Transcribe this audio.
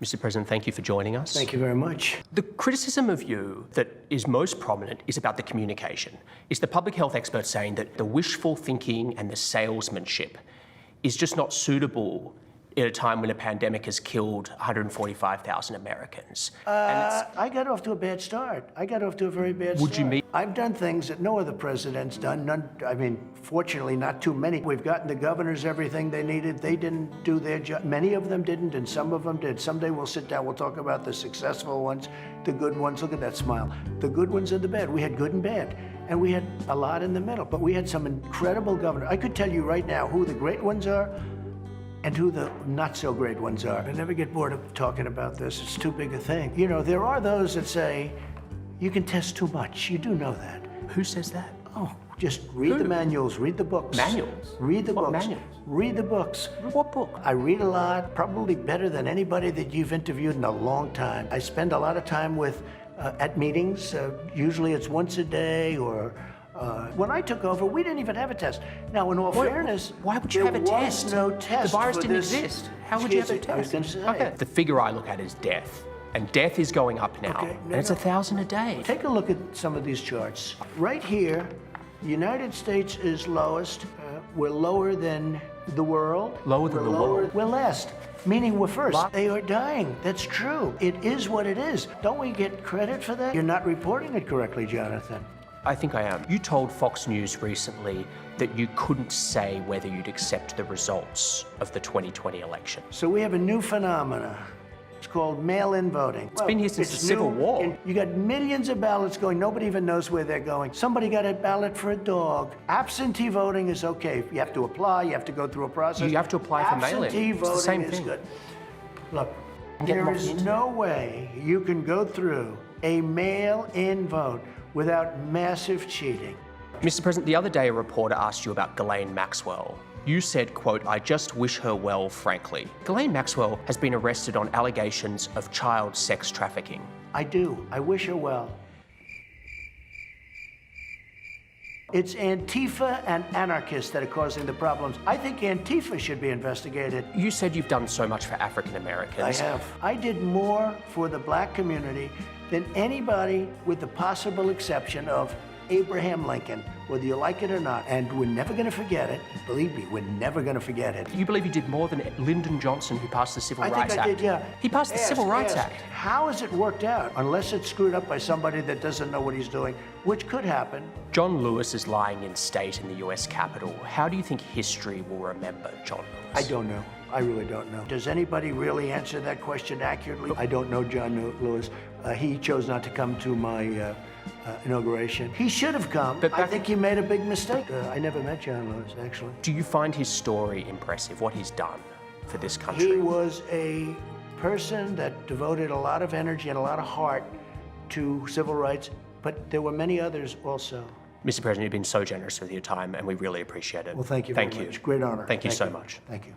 Mr. President, thank you for joining us. Thank you very much. The criticism of you that is most prominent is about the communication. Is the public health expert saying that the wishful thinking and the salesmanship is just not suitable at a time when a pandemic has killed 145,000 Americans? I got off to a bad start. I got off to a very bad start. Would you mean? I've done things that no other president's done. None, I mean, fortunately, not too many. We've gotten the governors everything they needed. They didn't do their job. Many of them didn't, and some of them did. Someday we'll sit down, we'll talk about the successful ones, the good ones. Look at that smile. The good ones and the bad. We had good and bad, and we had a lot in the middle, but we had some incredible governors. I could tell you right now who the great ones are and who the not-so-great ones are. I never get bored of talking about this. It's too big a thing. You know, there are those that say, you can test too much. You do know that. Who says that? Oh, just read the manuals, read the books. Manuals? Read the What books. manuals? Read the books. What book? I read a lot, probably better than anybody that you've interviewed in a long time. I spend a lot of time with, at meetings. Usually it's once a day or when I took over, we didn't even have a test. Now, in all fairness, why would you have a test? There was no test. The virus for didn't this. exist. How would you have a test? I was going to say. Okay. The figure I look at is death. And death is going up now. Okay, and it's 1,000 a day. Take a look at some of these charts. Right here, the United States is lowest. We're lower than the world. Lower than the world? We're last, meaning we're first. They are dying. That's true. It is what it is. Don't we get credit for that? You're not reporting it correctly, Jonathan. I think I am. You told Fox News recently that you couldn't say whether you'd accept the results of the 2020 election. So we have a new phenomena. It's called mail-in voting. It's been here since the Civil War. You got millions of ballots going. Nobody even knows where they're going. Somebody got a ballot for a dog. Absentee voting is okay. You have to apply. You have to go through a process. You have to apply for mail-in. Absentee It's the voting same is thing. good. Look, there is no way you can go through a mail-in vote without massive cheating. Mr. President, the other day a reporter asked you about Ghislaine Maxwell. You said, quote, "I just wish her well, frankly." Ghislaine Maxwell has been arrested on allegations of child sex trafficking. I do. I wish her well. It's Antifa and anarchists that are causing the problems. I think Antifa should be investigated. You said you've done so much for African Americans. I have. I did more for the black community than anybody with the possible exception of Abraham Lincoln, whether you like it or not. And we're never going to forget it. Believe me, we're never going to forget it. You believe you did more than Lyndon Johnson, who passed the Civil Rights Act? I think I did, yeah. He passed the Civil Rights Act. How has it worked out? Unless it's screwed up by somebody that doesn't know what he's doing, which could happen. John Lewis is lying in state in the US Capitol. How do you think history will remember John Lewis? I don't know. I really don't know. Does anybody really answer that question accurately? I don't know John Lewis. He chose not to come to my inauguration. He should have come. But I think he made a big mistake. I never met John Lewis, actually. Do you find his story impressive, what he's done for this country? He was a person that devoted a lot of energy and a lot of heart to civil rights, but there were many others also. Mr. President, you've been so generous with your time, and we really appreciate it. Well, thank you very much. Great honor. Thank you so much. Thank you.